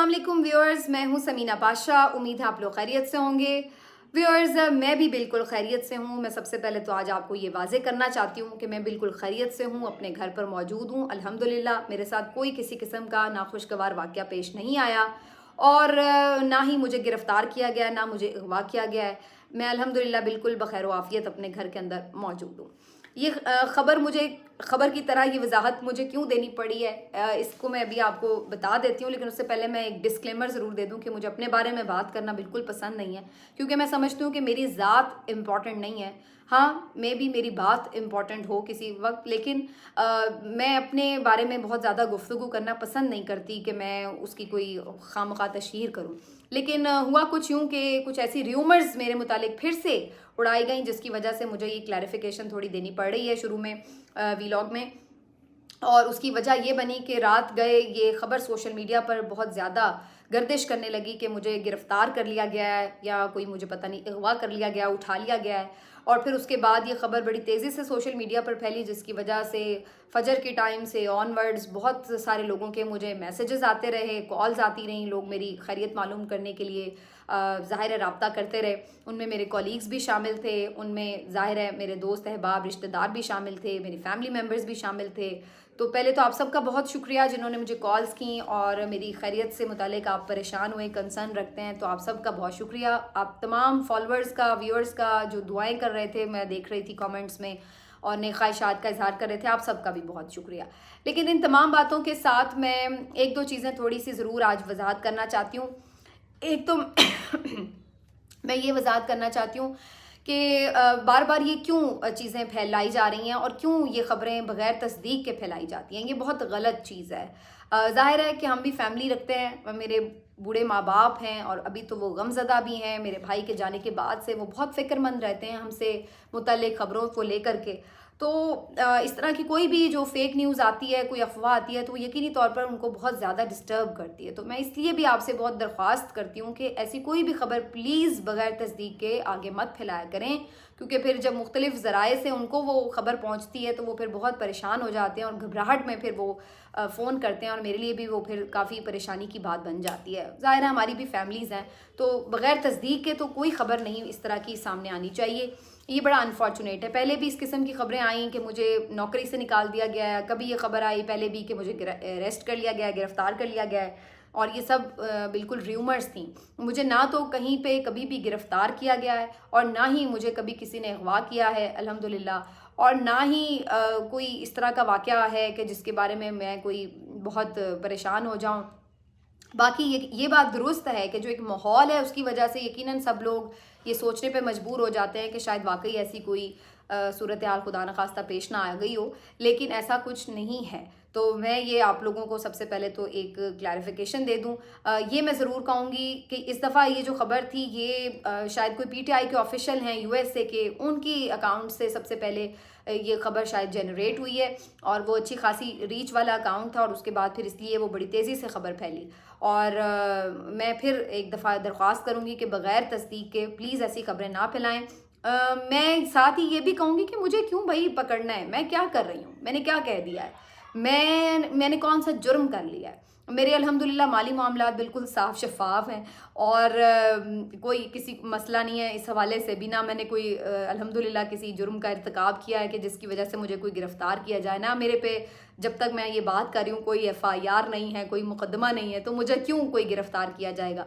अस्सलाम वालेकुम व्यूअर्स, मैं हूं समीना पाशा। उम्मीद है आप लोग खैरियत से होंगे। व्यूअर्स, मैं भी बिल्कुल खैरियत से हूं। मैं सबसे पहले तो आज आपको ये वाज़े करना चाहती हूं कि मैं बिल्कुल खैरियत से हूं, अपने घर पर मौजूद हूं अल्हम्दुलिल्लाह। मेरे साथ कोई किसी किस्म का नाखुशगवार वाक़या पेश नहीं आया और ना ही मुझे गिरफ़्तार किया गया, ना मुझे अगवा किया गया है। मैं अल्हम्दुलिल्लाह बिल्कुल बखैर आफ़ियत अपने घर के अंदर मौजूद हूँ। ये खबर की तरह ये वजाहत मुझे क्यों देनी पड़ी है, इसको मैं अभी आपको बता देती हूँ, लेकिन उससे पहले मैं एक डिस्क्लेमर ज़रूर दे दूँ कि मुझे अपने बारे में बात करना बिल्कुल पसंद नहीं है, क्योंकि मैं समझती हूँ कि मेरी ज़ात इम्पॉर्टेंट नहीं है। हाँ, मैं भी मेरी बात इम्पॉर्टेंट हो किसी वक्त, लेकिन मैं अपने बारे में बहुत ज़्यादा गुफ्तगू करना पसंद नहीं करती कि मैं उसकी कोई खामखा तशहीर करूँ। लेकिन हुआ कुछ यूँ कि कुछ ऐसी र्यूमर्स मेरे मुतालिक फिर से उड़ाई गई, जिसकी वजह से मुझे ये क्लैरिफिकेशन थोड़ी देनी पड़ रही है शुरू में वीलॉग में। और उसकी वजह ये बनी कि रात गए ये ख़बर सोशल मीडिया पर बहुत ज़्यादा गर्दिश करने लगी कि मुझे गिरफ़्तार कर लिया गया है या कोई मुझे पता नहीं अगवा कर लिया गया, उठा लिया गया है। और फिर उसके बाद ये ख़बर बड़ी तेज़ी से सोशल मीडिया पर फैली, जिसकी वजह से फजर के टाइम से ऑनवर्ड्स बहुत सारे लोगों के मुझे मैसेजेस आते रहे, कॉल्स आती रहीं, लोग मेरी खैरियत मालूम करने के लिए ज़ाहिर है रब्ता करते रहे। उनमें मेरे कॉलीग्स भी शामिल थे, उनमें ज़ाहिर है मेरे दोस्त अहबाब रिश्तेदार भी शामिल थे, मेरी फैमिली मेम्बर्स भी शामिल थे। तो पहले तो आप सबका बहुत शुक्रिया जिन्होंने मुझे कॉल्स की और मेरी खैरियत से मुतालिक आप परेशान हुए, कंसर्न रखते हैं, तो आप सबका बहुत शुक्रिया। आप तमाम फॉलोअर्स का, व्यूअर्स का जो दुआएं कर रहे थे, मैं देख रही थी कमेंट्स में, और नेक ख्वाहिशात का इजहार कर रहे थे, आप सबका भी बहुत शुक्रिया। लेकिन इन तमाम बातों के साथ मैं एक दो चीज़ें थोड़ी सी ज़रूर आज वजाहत करना चाहती हूँ। एक तो मैं ये वजाहत करना चाहती हूँ कि बार बार ये क्यों चीज़ें फैलाई जा रही हैं और क्यों ये ख़बरें बग़ैर तस्दीक के फैलाई जाती हैं। ये बहुत गलत चीज़ है। ज़ाहिर है कि हम भी फैमिली रखते हैं, मेरे बूढ़े माँ बाप हैं और अभी तो वो गमज़दा भी हैं। मेरे भाई के जाने के बाद से वो बहुत फ़िक्रमंद रहते हैं हमसे मुतल्लिक़ ख़बरों को लेकर के। तो इस तरह की कोई भी जो फेक न्यूज़ आती है, कोई अफवाह आती है, तो वो यकीनी तौर पर उनको बहुत ज़्यादा डिस्टर्ब करती है। तो मैं इसलिए भी आपसे बहुत दरख्वास्त करती हूँ कि ऐसी कोई भी ख़बर प्लीज़ बग़ैर तस्दीक के आगे मत फैलाया करें, क्योंकि फिर जब मुख्तलिफ़ ज़राए से उनको वो ख़बर पहुँचती है तो वो फिर बहुत परेशान हो जाते हैं और घबराहट में फिर वो फ़ोन करते हैं, और मेरे लिए भी वो फिर काफ़ी परेशानी की बात बन जाती है। ज़ाहिर है हमारी भी फैमिलीज़ हैं, तो बग़ैर तस्दीक के तो कोई ख़बर नहीं इस तरह की सामने आनी चाहिए। ये बड़ा अनफॉर्चुनेट है। पहले भी इस किस्म की ख़बरें आई कि मुझे नौकरी से निकाल दिया गया है, कभी ये ख़बर आई पहले भी कि मुझे अरेस्ट कर लिया गया है, गिरफ़्तार कर लिया गया है, और ये सब बिल्कुल र्यूमर्स थी। मुझे ना तो कहीं पे कभी भी गिरफ़्तार किया गया है और ना ही मुझे कभी किसी ने अगवा किया है अल्हम्दुलिल्लाह, और ना ही कोई इस तरह का वाक़या है कि जिसके बारे में मैं कोई बहुत परेशान हो जाऊँ। बाकी ये बात दुरुस्त है कि जो एक माहौल है उसकी वजह से यकीनन सब लोग ये सोचने पे मजबूर हो जाते हैं कि शायद वाकई ऐसी कोई सूरत हाल खुदा न खास्ता पेश ना आ गई हो, लेकिन ऐसा कुछ नहीं है। तो मैं ये आप लोगों को सबसे पहले तो एक क्लैरिफिकेशन दे दूं। ये मैं ज़रूर कहूँगी कि इस दफ़ा ये जो ख़बर थी ये शायद कोई पीटीआई के ऑफिशियल हैं यूएसए के, उनकी अकाउंट से सबसे पहले ये ख़बर शायद जनरेट हुई है, और वो अच्छी खासी रीच वाला अकाउंट था, और उसके बाद फिर इसलिए वो बड़ी तेज़ी से ख़बर फैली। और मैं फिर एक दफ़ा दरख्वास्त करूँगी कि बग़ैर तस्दीक के प्लीज़ ऐसी ख़बरें ना फैलाएँ। मैं साथ ही ये भी कहूँगी कि मुझे क्यों भाई पकड़ना है, मैं क्या कर रही हूँ, मैंने क्या कह दिया है, मैंने कौन सा जुर्म कर लिया है। मेरे अल्हम्दुलिल्लाह माली मामलात बिल्कुल साफ़ शफ़ाफ़ हैं, और कोई किसी मसला नहीं है इस हवाले से भी। ना मैंने कोई अल्हम्दुलिल्लाह किसी जुर्म का इर्तिकाब किया है कि जिसकी वजह से मुझे कोई गिरफ़्तार किया जाए। ना मेरे पे जब तक मैं ये बात कर रही हूँ कोई एफआईआर नहीं है, कोई मुकदमा नहीं है, तो मुझे क्यों कोई गिरफ़्तार किया जाएगा।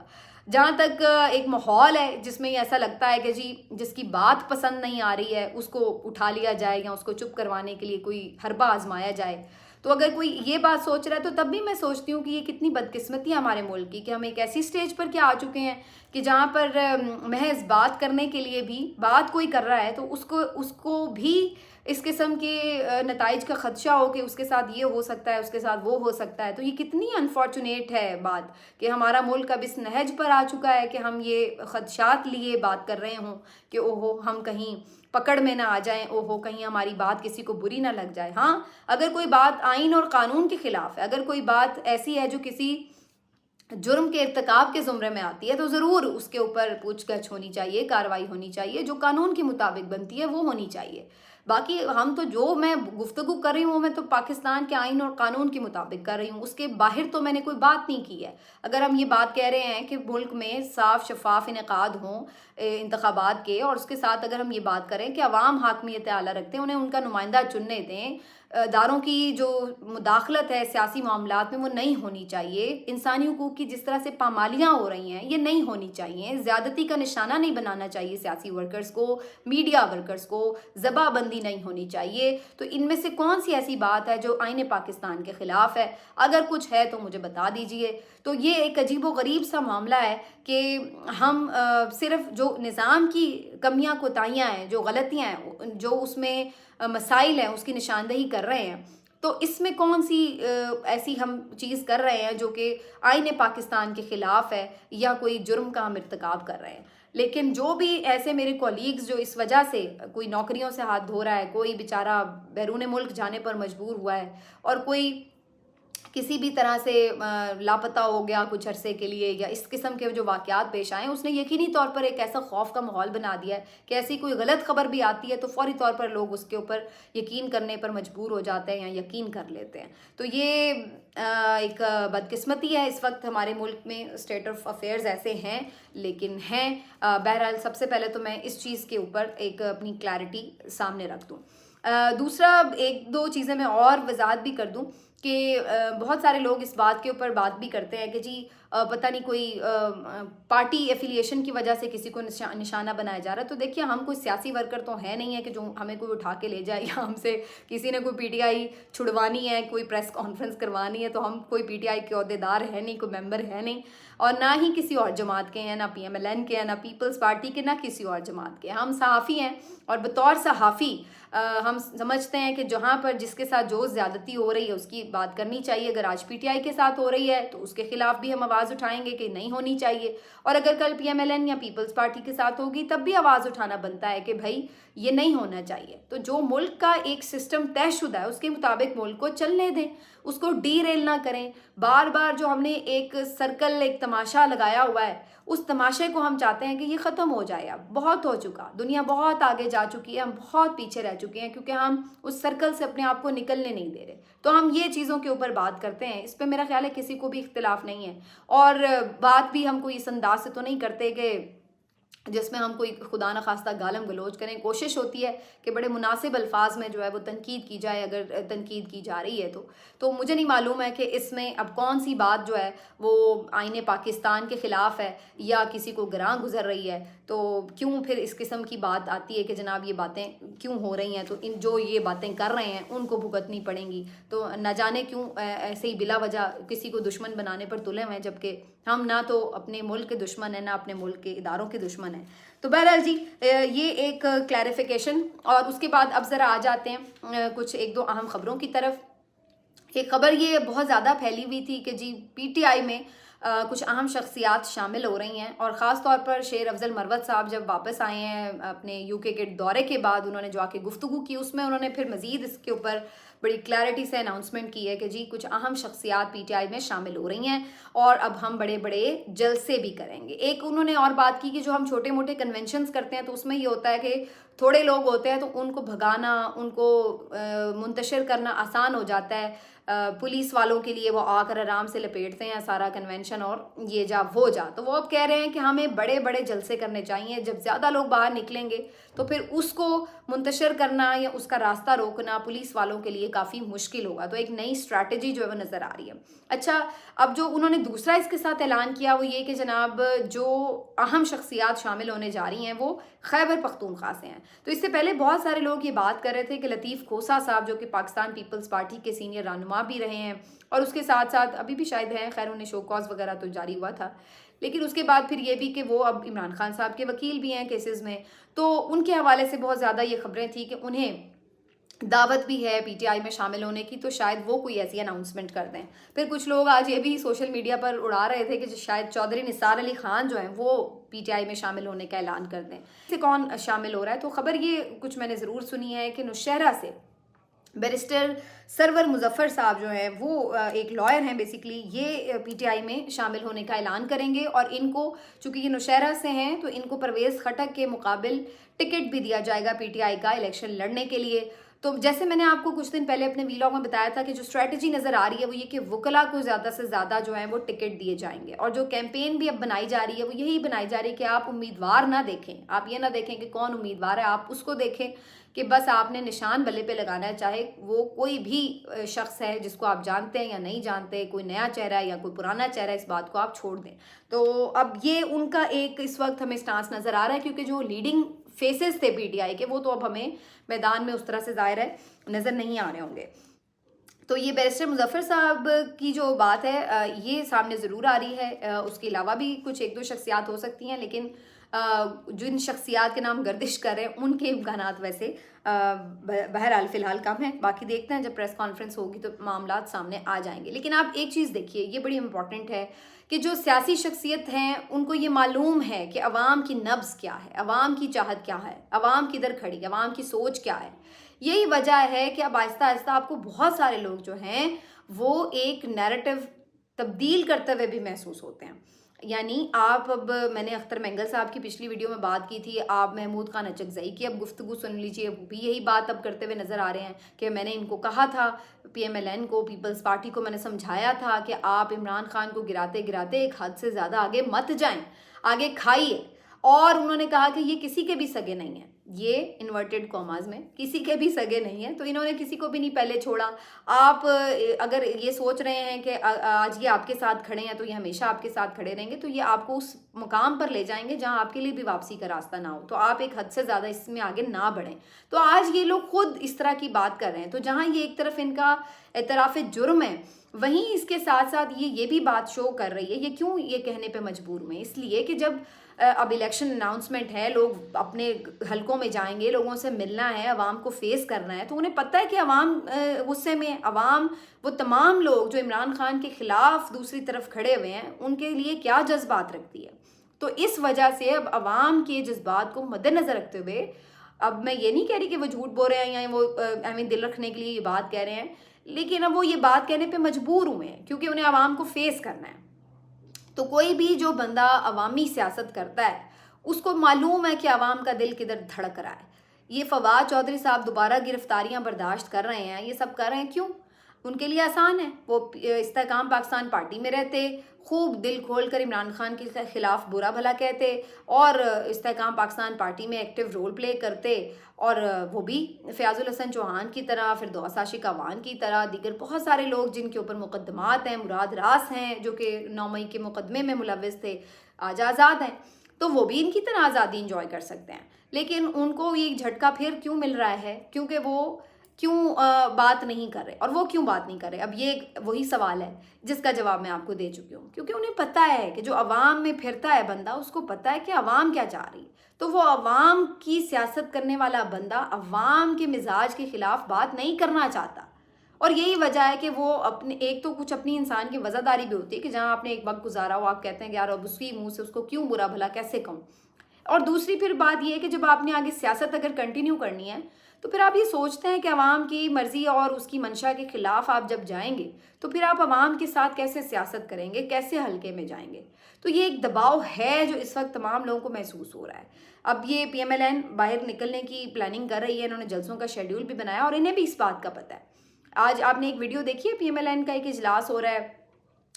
जहाँ तक एक माहौल है जिसमें ऐसा लगता है कि जी जिसकी बात पसंद नहीं आ रही है उसको उठा लिया जाए या उसको चुप करवाने के लिए कोई हरबा आजमाया जाए, तो अगर कोई ये बात सोच रहा है तो तब भी मैं सोचती हूँ कि ये कितनी बदकिस्मती है हमारे मुल्क की कि हम एक ऐसी स्टेज पर क्या आ चुके हैं कि जहाँ पर महज बात करने के लिए भी, बात कोई कर रहा है तो उसको भी इस किस्म के नताइज का ख़दशा हो कि उसके साथ ये हो सकता है, उसके साथ वो हो सकता है। तो ये कितनी अनफॉर्चुनेट है बात कि हमारा मुल्क अब इस नहज पर आ चुका है कि हम ये ख़दशात लिए बात कर रहे हों कि ओहो हम कहीं पकड़ में ना आ जाएं, ओहो कहीं हमारी बात किसी को बुरी ना लग जाए। हाँ, अगर कोई बात आइन और कानून के ख़िलाफ़ है, अगर कोई बात ऐसी है जो किसी जुर्म के इर्तिकाब के ज़ुमरे में आती है, तो ज़रूर उसके ऊपर पूछगछ होनी चाहिए, कार्रवाई होनी चाहिए, जो कानून के मुताबिक बनती है वो होनी चाहिए। باقی ہم تو جو میں گفتگو کر رہی ہوں میں تو پاکستان کے آئین اور قانون کے مطابق کر رہی ہوں، اس کے باہر تو میں نے کوئی بات نہیں کی ہے۔ اگر ہم یہ بات کہہ رہے ہیں کہ ملک میں صاف شفاف انعقاد ہوں انتخابات کے، اور اس کے ساتھ اگر ہم یہ بات کریں کہ عوام حاکمیت اعلیٰ رکھتے ہیں، انہیں ان کا نمائندہ چننے دیں، اداروں کی جو مداخلت ہے سیاسی معاملات میں وہ نہیں ہونی چاہیے، انسانی حقوق کی جس طرح سے پامالیاں ہو رہی ہیں یہ نہیں ہونی چاہیے، زیادتی کا نشانہ نہیں بنانا چاہیے سیاسی ورکرز کو، میڈیا ورکرز کو، زباں بندی نہیں ہونی چاہیے، تو ان میں سے کون سی ایسی بات ہے جو آئین پاکستان کے خلاف ہے؟ اگر کچھ ہے تو مجھے بتا دیجئے۔ تو یہ ایک عجیب و غریب سا معاملہ ہے کہ ہم صرف جو نظام کی کمیاں کوتاہیاں ہیں، جو غلطیاں ہیں، جو اس میں مسائل ہیں اس کی نشاندہی کر رہے ہیں، تو اس میں کون سی ایسی ہم چیز کر رہے ہیں جو کہ آئین پاکستان کے خلاف ہے یا کوئی جرم کا ہم ارتکاب کر رہے ہیں؟ لیکن جو بھی ایسے میرے کولیگز جو اس وجہ سے کوئی نوکریوں سے ہاتھ دھو رہا ہے، کوئی بیچارہ بیرون ملک جانے پر مجبور ہوا ہے، اور کوئی کسی بھی طرح سے لاپتہ ہو گیا کچھ عرصے کے لیے، یا اس قسم کے جو واقعات پیش آئے ہیں، اس نے یقینی طور پر ایک ایسا خوف کا ماحول بنا دیا ہے کہ ایسی کوئی غلط خبر بھی آتی ہے تو فوری طور پر لوگ اس کے اوپر یقین کرنے پر مجبور ہو جاتے ہیں یا یقین کر لیتے ہیں۔ تو یہ ایک بدقسمتی ہے اس وقت ہمارے ملک میں، اسٹیٹ آف افیئرز ایسے ہیں، لیکن ہیں۔ بہرحال سب سے پہلے تو میں اس چیز کے اوپر ایک اپنی کلیئرٹی سامنے رکھ دوں۔ دوسرا ایک دو چیزیں میں اور وضاحت بھی کر دوں کہ بہت سارے لوگ اس بات کے اوپر بات بھی کرتے ہیں کہ جی پتہ نہیں کوئی پارٹی ایفیلیشن کی وجہ سے کسی کو نشانہ بنایا جا رہا ہے۔ تو دیکھیے ہم کوئی سیاسی ورکر تو ہے نہیں ہے کہ جو ہمیں کوئی اٹھا کے لے جائے، یا ہم سے کسی نے کوئی پی ٹی آئی چھڑوانی ہے، کوئی پریس کانفرنس کروانی ہے، تو ہم کوئی پی ٹی آئی کے عہدیدار ہے نہیں، کوئی ممبر ہے نہیں، اور نہ ہی کسی اور جماعت کے ہیں، نہ پی ایم ایل این کے ہیں، نہ پیپلز پارٹی کے، نہ کسی اور جماعت کے۔ ہم صحافی ہیں، اور بطور صحافی ہم سمجھتے ہیں کہ جہاں پر جس کے ساتھ جو زیادتی ہو رہی ہے اس کی بات کرنی چاہیے۔ اگر آج پی ٹی آئی کے ساتھ ہو رہی ہے تو اس کے خلاف بھی ہم آواز اٹھائیں گے کہ نہیں ہونی چاہیے، اور اگر کل پی ایم ایل این یا پیپلز پارٹی کے ساتھ ہوگی تب بھی آواز اٹھانا بنتا ہے کہ بھائی یہ نہیں ہونا چاہیے۔ تو جو ملک کا ایک سسٹم طے شدہ ہے اس کے مطابق ملک کو چلنے دیں، اس کو ڈی ریل نہ کریں۔ بار بار جو ہم نے ایک سرکل، ایک تماشا لگایا ہوا ہے، اس تماشے کو ہم چاہتے ہیں کہ یہ ختم ہو جائے۔ اب بہت ہو چکا، دنیا بہت آگے جا چکی ہے، ہم بہت پیچھے رہ چکے ہیں کیونکہ ہم اس سرکل سے اپنے آپ کو نکلنے نہیں دے رہے۔ تو ہم یہ چیزوں کے اوپر بات کرتے ہیں، اس پہ میرا خیال ہے کسی کو بھی اختلاف نہیں ہے، اور بات بھی ہم کوئی اس انداز سے تو نہیں کرتے کہ جس میں ہم کوئی خدا نخواستہ گالم گلوچ کریں۔ کوشش ہوتی ہے کہ بڑے مناسب الفاظ میں جو ہے وہ تنقید کی جائے، اگر تنقید کی جا رہی ہے تو مجھے نہیں معلوم ہے کہ اس میں اب کون سی بات جو ہے وہ آئین پاکستان کے خلاف ہے یا کسی کو گراں گزر رہی ہے، تو کیوں پھر اس قسم کی بات آتی ہے کہ جناب یہ باتیں کیوں ہو رہی ہیں، تو ان جو یہ باتیں کر رہے ہیں ان کو بھگتنی پڑیں گی۔ تو نہ جانے کیوں ایسے ہی بلا وجہ کسی کو دشمن بنانے پر تلے ہوئے ہیں، جبکہ ہم نہ تو اپنے ملک کے دشمن ہیں، نہ اپنے ملک کے اداروں کے دشمن ہیں۔ تو بہرحال جی یہ ایک کلیریفیکیشن، اور اس کے بعد اب ذرا آ جاتے ہیں کچھ ایک دو اہم خبروں کی طرف۔ ایک خبر یہ بہت زیادہ پھیلی ہوئی تھی کہ جی پی ٹی آئی میں کچھ اہم شخصیات شامل ہو رہی ہیں، اور خاص طور پر شیر افضل مروت صاحب جب واپس آئے ہیں اپنے یو کے دورے کے بعد، انہوں نے جو آ کے گفتگو کی اس میں انہوں نے پھر مزید اس کے اوپر بڑی کلیئرٹی سے اناؤنسمنٹ کی ہے کہ جی کچھ اہم شخصیات پی ٹی آئی میں شامل ہو رہی ہیں، اور اب ہم بڑے بڑے جلسے بھی کریں گے۔ ایک انہوں نے اور بات کی کہ جو ہم چھوٹے موٹے کنونشنز کرتے ہیں تو اس میں یہ ہوتا ہے کہ تھوڑے لوگ ہوتے ہیں تو ان کو بھگانا، ان کو منتشر کرنا آسان ہو جاتا ہے۔ پولیس والوں کے لیے وہ آ کر آرام سے لپیٹتے ہیں سارا کنونشن، اور یہ جا وہ جا۔ تو وہ اب کہہ رہے ہیں کہ ہمیں بڑے بڑے جلسے کرنے چاہیے، جب زیادہ لوگ باہر نکلیں گے تو پھر اس کو منتشر کرنا یا اس کا راستہ روکنا پولیس والوں کے لیے کافی مشکل ہوگا۔ تو ایک نئی اسٹریٹجی جو ہے وہ نظر آ رہی ہے۔ اچھا، اب جو انہوں نے دوسرا اس کے ساتھ اعلان کیا وہ یہ کہ جناب جو اہم شخصیات شامل ہونے جا رہی ہیں وہ خیبر پختونخوا سے ہیں۔ تو اس سے پہلے بہت سارے لوگ یہ بات کر رہے تھے کہ لطیف کھوسہ صاحب جو کہ پاکستان پیپلز پارٹی کے سینئر رہنما بھی رہے ہیں، اور اس کے ساتھ ساتھ ابھی بھی شاید ہیں، خیر انہیں شو کاز وغیرہ تو جاری ہوا تھا، لیکن اس کے بعد پھر یہ بھی کہ وہ اب عمران خان صاحب کے وکیل بھی ہیں کیسز میں، تو ان کے حوالے سے بہت زیادہ یہ خبریں تھیں کہ انہیں دعوت بھی ہے پی ٹی آئی میں شامل ہونے کی، تو شاید وہ کوئی ایسی اناؤنسمنٹ کر دیں۔ پھر کچھ لوگ آج یہ بھی سوشل میڈیا پر اڑا رہے تھے کہ شاید چودھری نثار علی خان جو ہیں وہ پی ٹی آئی میں شامل ہونے کا اعلان کر دیں۔ سے کون شامل ہو رہا ہے؟ تو خبر یہ کچھ میں نے ضرور سنی ہے کہ نوشہرہ سے बैरिस्टर सरवर मुजफ्फर साहब जो हैं वो एक लॉयर हैं बेसिकली, ये पीटीआई में शामिल होने का ऐलान करेंगे और इनको, चूंकि ये नौशहरा से हैं, तो इनको परवेज़ खटक के मुकाबिल टिकट भी दिया जाएगा पीटीआई का इलेक्शन लड़ने के लिए। तो जैसे मैंने आपको कुछ दिन पहले अपने वीलॉग में बताया था कि जो स्ट्रैटेजी नज़र आ रही है वो ये कि वकला को ज़्यादा से ज़्यादा जो है वो टिकट दिए जाएंगे, और जो कैंपेन भी अब बनाई जा रही है वो यही बनाई जा रही है कि आप उम्मीदवार ना देखें, आप ये ना देखें कि कौन उम्मीदवार है, आप उसको देखें कि बस आपने निशान बल्ले पे लगाना है, चाहे वो कोई भी शख्स है जिसको आप जानते हैं या नहीं जानते, कोई नया चेहरा है या कोई पुराना चेहरा है, इस बात को आप छोड़ दें। तो अब ये उनका एक इस वक्त हमें स्टांस नज़र आ रहा है, क्योंकि जो लीडिंग फेसेस थे पीटीआई के वो तो अब हमें मैदान में उस तरह से ज़ाहिर है नज़र नहीं आ रहे होंगे। तो ये बैरिस्टर मुजफ्फर साहब की जो बात है ये सामने ज़रूर आ रही है। उसके अलावा भी कुछ एक दो शख्सियात हो सकती हैं, लेकिन जिन शख्सियात के नाम गर्दिश कर रहे हैं उनके इम्कानात वैसे बहरहाल फ़िलहाल कम है। बाकी देखते हैं जब प्रेस कॉन्फ्रेंस होगी तो मामलात सामने आ जाएंगे। लेकिन आप एक चीज़ देखिए, ये बड़ी इंपॉर्टेंट है कि जो सियासी शख्सियत हैं उनको ये मालूम है कि अवाम की नब्ज़ क्या है, अवाम की चाहत क्या है, अवाम किधर खड़ी, अवाम की सोच क्या है। यही वजह है कि अब आहिस्ता आहिस्ता आपको बहुत सारे लोग जो हैं वो एक नैरेटिव तब्दील करते हुए भी महसूस होते हैं। यानी आप, अब मैंने अख्तर मेंगल साहब की पिछली वीडियो में बात की थी, आप महमूद खान अचकज़ई की अब गुफ्तगू सुन लीजिए, वो भी यही बात अब करते हुए नज़र आ रहे हैं कि मैंने इनको कहा था, पीएमएलएन को, पीपल्स पार्टी को मैंने समझाया था कि आप इमरान खान को गिराते गिराते एक हद से ज़्यादा आगे मत जाएं, आगे खाइए। और उन्होंने कहा कि ये किसी के भी सगे नहीं है, ये इन्वर्टेड कॉमाज में किसी के भी सगे नहीं है, तो इन्होंने किसी को भी नहीं पहले छोड़ा। आप अगर ये सोच रहे हैं कि आज ये आपके साथ खड़े हैं तो ये हमेशा आपके साथ खड़े रहेंगे, तो ये आपको उस मुकाम पर ले जाएंगे जहां आपके लिए भी वापसी का रास्ता ना हो। तो आप एक हद से ज़्यादा इसमें आगे ना बढ़ें। तो आज ये लोग खुद इस तरह की बात कर रहे हैं, तो जहाँ ये एक तरफ इनका एतराफ़ जुर्म है, वहीं इसके साथ साथ ये भी बात शो कर रही है। ये क्यों ये कहने पे मजबूर हुए? इसलिए कि जब अब इलेक्शन अनाउंसमेंट है, लोग अपने हलकों में जाएंगे, लोगों से मिलना है, अवाम को फेस करना है, तो उन्हें पता है कि अवाम गुस्से में, अवाम वो तमाम लोग जो इमरान खान के ख़िलाफ़ दूसरी तरफ खड़े हुए हैं उनके लिए क्या जज्बात रखती है। तो इस वजह से अब अवाम के जज्बात को मद्देनज़र रखते हुए, अब मैं ये नहीं कह रही कि वो झूठ बोल रहे हैं या वो दिल रखने के लिए ये बात कह रहे हैं, लेकिन अब वो ये बात कहने पे मजबूर हुए हैं क्योंकि उन्हें आवाम को फेस करना है। तो कोई भी जो बंदा अवामी सियासत करता है उसको मालूम है कि आवाम का दिल किधर धड़क रहा है। ये फवाद चौधरी साहब दोबारा गिरफ्तारियां बर्दाश्त कर रहे हैं, ये सब कर रहे हैं क्यों? उनके लिए आसान है, वो इस्तेहकाम पाकिस्तान पार्टी में रहते, खूब दिल खोल कर इमरान खान के खिलाफ बुरा भला कहते और इस्तेहकाम पाकिस्तान पार्टी में एक्टिव रोल प्ले करते, और वो भी फ़याज़ुल हसन चौहान की तरह, फिरदौस आशिक अवान की तरह, दीगर बहुत सारे लोग जिनके ऊपर मुकदमात हैं, मुराद रास हैं जो कि 9 मई के मुकदमे में मुलव्वस थे, आज आज़ाद हैं, तो वो भी इनकी तरह आज़ादी इंजॉय कर सकते हैं। लेकिन उनको ये झटका फिर क्यों मिल रहा है? क्योंकि वो क्यों बात नहीं कर रहे, और वो क्यों बात नहीं कर रहे? अब ये वही सवाल है जिसका जवाब मैं आपको दे चुकी हूँ। क्योंकि उन्हें पता है कि जो अवाम में फिरता है बंदा, उसको पता है कि अवाम क्या चाह रही है, तो वो अवाम की सियासत करने वाला बंदा अवाम के मिजाज के खिलाफ बात नहीं करना चाहता। और यही वजह है कि वो अपने, एक तो कुछ अपनी इंसान की वज़ादारी भी होती है कि जहाँ आपने एक वक्त गुजारा हो, आप कहते हैं कि यार अब उसकी मुँह से उसको क्यों बुरा भला कैसे कहूँ। और दूसरी फिर बात ये है कि जब आपने आगे सियासत अगर कंटिन्यू करनी है तो फिर आप ये सोचते हैं कि अवाम की मर्ज़ी और उसकी मंशा के ख़िलाफ़ आप जब जाएंगे तो फिर आप अवाम के साथ कैसे सियासत करेंगे, कैसे हल्के में जाएंगे। तो ये एक दबाव है जो इस वक्त तमाम लोगों को महसूस हो रहा है। अब ये पीएमएलएन बाहर निकलने की प्लानिंग कर रही है, इन्होंने जलसों का शेड्यूल भी बनाया और इन्हें भी इस बात का पता है। आज आपने एक वीडियो देखी है, पीएमएलएन का एक इजलास हो रहा है,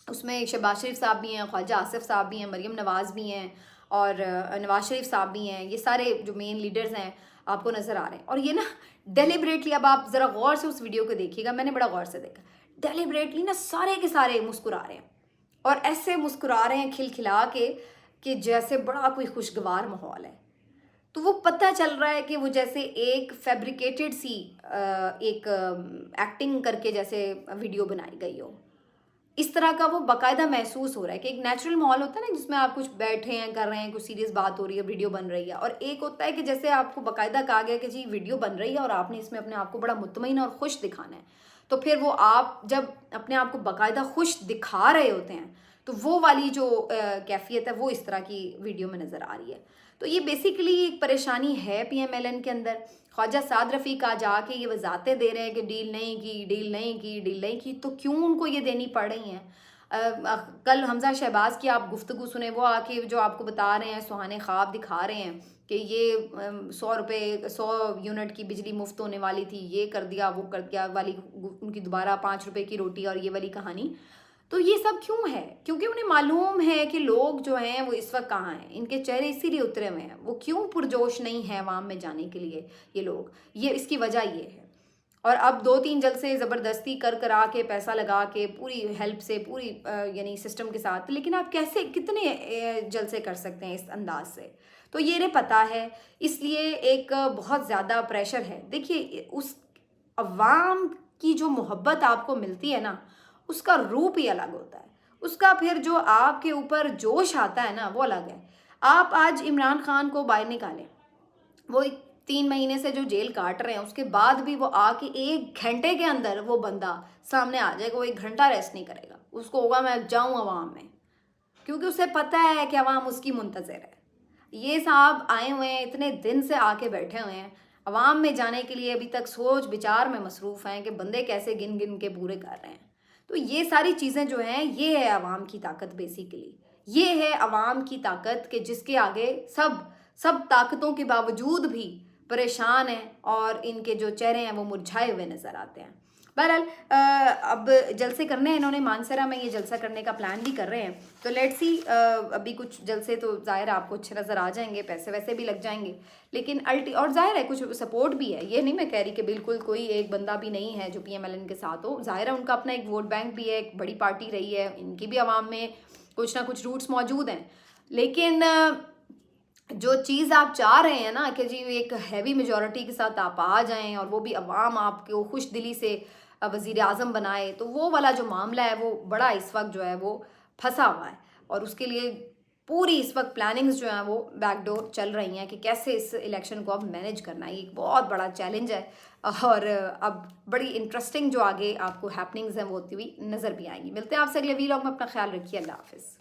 उसमें शहबाज शरीफ साहब भी हैं, ख्वाजा आसिफ साहब भी हैं, मरीम नवाज़ भी हैं और नवाज शरीफ साहब भी हैं। ये सारे जो मेन लीडर्स हैं आपको नज़र आ रहे हैं। और ये ना डेलिबरेटली, अब आप ज़रा गौर से उस वीडियो को देखिएगा, मैंने बड़ा गौर से देखा, डेलिबरेटली ना सारे के सारे मुस्कुरा रहे हैं और ऐसे मुस्कुरा रहे हैं खिलखिला के कि जैसे बड़ा कोई खुशगवार माहौल है। तो वो पता चल रहा है कि वो जैसे एक फैब्रिकेटेड सी एक एक्टिंग करके जैसे वीडियो बनाई गई हो, इस तरह का वो बाकायदा महसूस हो रहा है कि एक नेचुरल माहौल होता है ना जिसमें आप कुछ बैठे हैं, कर रहे हैं, कुछ सीरियस बात हो रही है, वीडियो बन रही है, और एक होता है कि जैसे आपको बाकायदा कहा गया कि जी वीडियो बन रही है और आपने इसमें अपने आप को बड़ा मुतमईन और खुश दिखाना है। तो फिर वो आप जब अपने आप को बाकायदा खुश दिखा रहे होते हैं تو وہ والی جو کیفیت ہے وہ اس طرح کی ویڈیو میں نظر آ رہی ہے. تو یہ بیسیکلی ایک پریشانی ہے پی ایم ایل این کے اندر. خواجہ سعد رفیق آ جا کے یہ وضاحتیں دے رہے ہیں کہ ڈیل نہیں کی، ڈیل نہیں کی، ڈیل نہیں کی، تو کیوں ان کو یہ دینی پڑ رہی ہیں؟ کل حمزہ شہباز کی آپ گفتگو سنیں، وہ آ کے جو آپ کو بتا رہے ہیں سہانے خواب دکھا رہے ہیں کہ یہ 100 یونٹ کی بجلی مفت ہونے والی تھی، یہ کر دیا وہ کر دیا والی ان کی دوبارہ 5 روپے کی روٹی اور یہ والی کہانی. تو یہ سب کیوں ہے؟ کیونکہ انہیں معلوم ہے کہ لوگ جو ہیں وہ اس وقت کہاں ہیں، ان کے چہرے اسی لیے اترے ہوئے ہیں. وہ کیوں پرجوش نہیں ہیں عوام میں جانے کے لیے یہ لوگ، یہ اس کی وجہ یہ ہے. اور اب 2-3 جلسے زبردستی کرا کے پیسہ لگا کے پوری ہیلپ سے پوری یعنی سسٹم کے ساتھ، لیکن آپ کیسے کتنے جلسے کر سکتے ہیں اس انداز سے؟ تو یہ انہیں پتہ ہے، اس لیے ایک بہت زیادہ پریشر ہے. دیکھیے اس عوام کی جو محبت آپ کو ملتی ہے نا، اس کا روپ ہی الگ ہوتا ہے، اس کا پھر جو آپ کے اوپر جوش آتا ہے نا وہ الگ ہے. آپ آج عمران خان کو باہر نکالیں، وہ 3 مہینے سے جو جیل کاٹ رہے ہیں، اس کے بعد بھی وہ آ کے 1 گھنٹے کے اندر وہ بندہ سامنے آ جائے گا، وہ 1 گھنٹہ ریسٹ نہیں کرے گا. اس کو ہوگا میں جاؤں عوام میں، کیونکہ اسے پتہ ہے کہ عوام اس کی منتظر ہے. یہ صاحب آئے ہوئے ہیں، اتنے دن سے آ کے بیٹھے ہوئے ہیں، عوام میں جانے کے لیے ابھی تک سوچ بچار میں مصروف ہیں کہ بندے کیسے گن گن کے پورے کر رہے ہیں. تو یہ ساری چیزیں جو ہیں یہ ہے عوام کی طاقت. بیسیکلی یہ ہے عوام کی طاقت کہ جس کے آگے سب طاقتوں کے باوجود بھی پریشان ہیں اور ان کے جو چہرے ہیں وہ مرجھائے ہوئے نظر آتے ہیں. بہرحال اب جلسے کرنے ہیں انہوں نے، مانسرا میں یہ جلسہ کرنے کا پلان بھی کر رہے ہیں. تو لیٹ سی، ابھی کچھ جلسے تو ظاہر آپ کو اچھے نظر آ جائیں گے، پیسے ویسے بھی لگ جائیں گے، لیکن اور ظاہر ہے کچھ سپورٹ بھی ہے. یہ نہیں میں کہہ رہی کہ بالکل کوئی ایک بندہ بھی نہیں ہے جو پی ایم ایل این کے ساتھ ہو. ظاہر ہے ان کا اپنا ایک ووٹ بینک بھی ہے، ایک بڑی پارٹی رہی ہے، ان کی بھی عوام میں کچھ نہ کچھ روٹس موجود ہیں. لیکن جو چیز آپ چاہ رہے ہیں نا کہ جی ایک ہیوی میجورٹی کے ساتھ آپ آ جائیں اور وہ بھی عوام آپ کو خوش دلی سے وزیر اعظم بنائے، تو وہ والا جو معاملہ ہے وہ بڑا اس وقت جو ہے وہ پھنسا ہوا ہے. اور اس کے لیے پوری اس وقت پلاننگز جو ہیں وہ بیک ڈور چل رہی ہیں کہ کیسے اس الیکشن کو اب مینیج کرنا ہے. یہ ایک بہت بڑا چیلنج ہے اور اب بڑی انٹرسٹنگ جو آگے آپ کو ہیپننگز ہیں وہ ہوتی ہوئی نظر بھی آئیں گی. ملتے ہیں آپ سے اگلے ویلاگ میں، اپنا خیال رکھیے، اللہ حافظ.